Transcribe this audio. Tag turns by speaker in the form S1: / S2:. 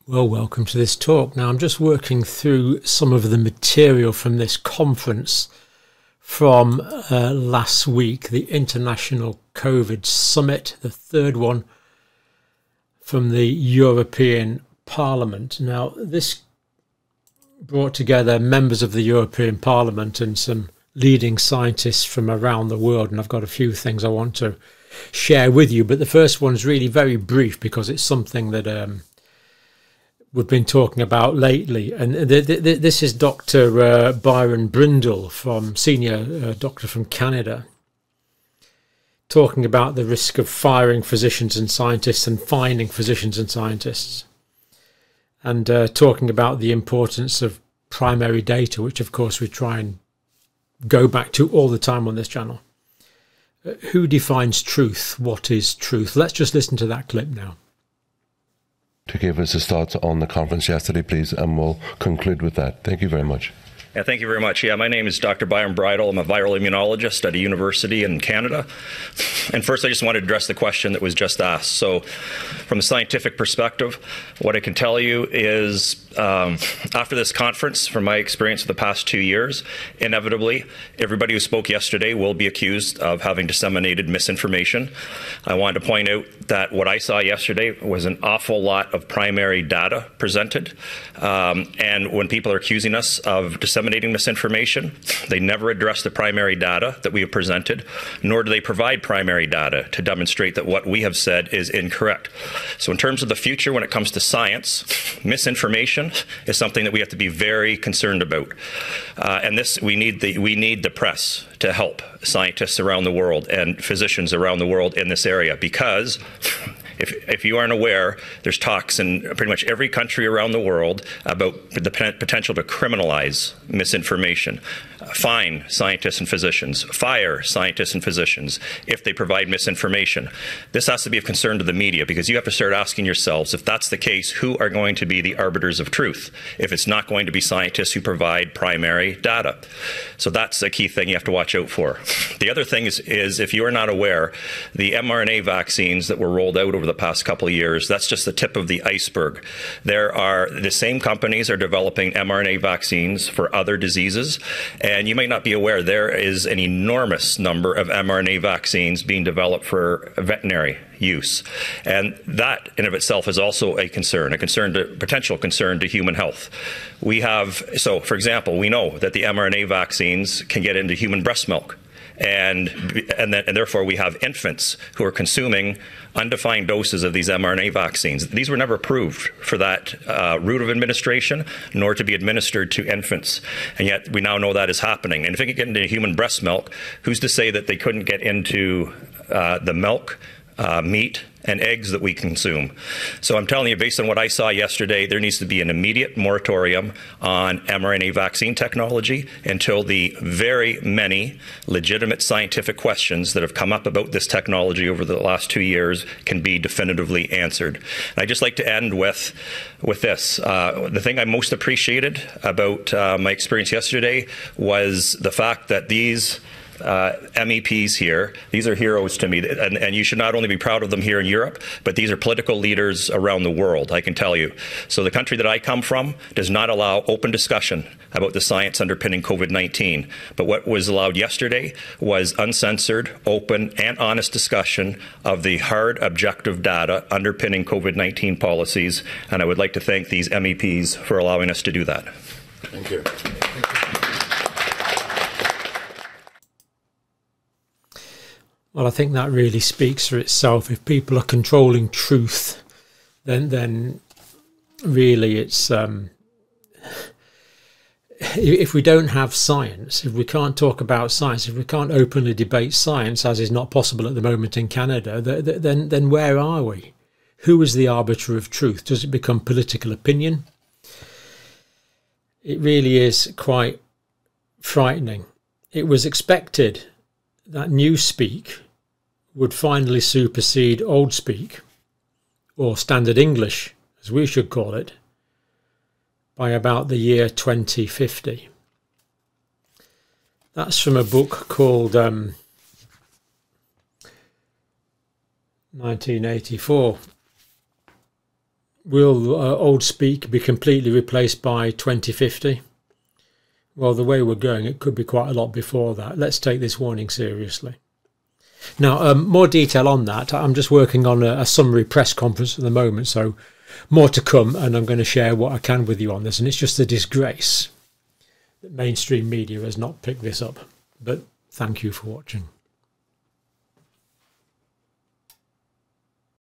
S1: Well, welcome to this talk. Now, I'm just working through some of the material from this conference from last week, the International COVID Summit, the third one from the European Parliament. Now, this brought together members of the European Parliament and some leading scientists from around the world, and I've got a few things I want to share with you. But the first one is really very brief because it's something that we've been talking about lately, and this is Dr. Byron Brindle, senior doctor from Canada, talking about the risk of firing physicians and scientists and finding physicians and scientists, and talking about the importance of primary data, which of course we try and go back to all the time on this channel. Who defines truth? What is truth? Let's just listen to that clip now.
S2: To give us his thoughts on the conference yesterday, please, and we'll conclude with that. Thank you very much.
S3: Yeah, thank you very much. Yeah, my name is Dr. Byron Bridle. I'm a viral immunologist at a university in Canada. And first, I just want to address the question that was just asked. So, from a scientific perspective, what I can tell you is after this conference, from my experience of the past 2 years, inevitably, everybody who spoke yesterday will be accused of having disseminated misinformation. I wanted to point out that what I saw yesterday was an awful lot of primary data presented. And when people are accusing us of disseminating misinformation, they never address the primary data that we have presented, nor do they provide primary data to demonstrate that what we have said is incorrect. So in terms of the future, when it comes to science, misinformation is something that we have to be very concerned about. And we need the press to help scientists around the world and physicians around the world in this area, because if you aren't aware, there's talks in pretty much every country around the world about the potential to criminalize misinformation, fine scientists and physicians, fire scientists and physicians if they provide misinformation. This has to be of concern to the media, because you have to start asking yourselves, if that's the case, who are going to be the arbiters of truth if it's not going to be scientists who provide primary data? So that's a key thing you have to watch out for. The other thing is if you are not aware, the mRNA vaccines that were rolled out over the past couple of years, that's just the tip of the iceberg. The same companies are developing mRNA vaccines for other diseases, and you might not be aware there is an enormous number of mRNA vaccines being developed for veterinary use, and that in of itself is also a potential concern to human health. So for example, we know that the mRNA vaccines can get into human breast milk, and therefore we have infants who are consuming undefined doses of these mRNA vaccines. These were never approved for that route of administration, nor to be administered to infants. And yet we now know that is happening. And if it could get into human breast milk, who's to say that they couldn't get into the milk, meat, and eggs that we consume? So I'm telling you, based on what I saw yesterday, there needs to be an immediate moratorium on mRNA vaccine technology until the very many legitimate scientific questions that have come up about this technology over the last 2 years can be definitively answered. And I'd just like to end with this. The thing I most appreciated about my experience yesterday was the fact that these MEPs here, these are heroes to me, and you should not only be proud of them here in Europe, but these are political leaders around the world, I can tell you. So the country that I come from does not allow open discussion about the science underpinning COVID-19. But what was allowed yesterday was uncensored, open, and honest discussion of the hard, objective data underpinning COVID-19 policies, and I would like to thank these MEPs for allowing us to do that.
S2: Thank you.
S1: Well, I think that really speaks for itself. If people are controlling truth, then really it's if we don't have science, if we can't talk about science, if we can't openly debate science, as is not possible at the moment in Canada, then where are we? Who is the arbiter of truth? Does it become political opinion? It really is quite frightening. It was expected that Newspeak would finally supersede Old Speak, or Standard English, as we should call it, by about the year 2050. That's from a book called 1984, Will old speak be completely replaced by 2050? Well, the way we're going, it could be quite a lot before that. Let's take this warning seriously. Now, more detail on that. I'm just working on a summary press conference at the moment, so more to come, and I'm going to share what I can with you on this. And it's just a disgrace that mainstream media has not picked this up. But thank you for watching.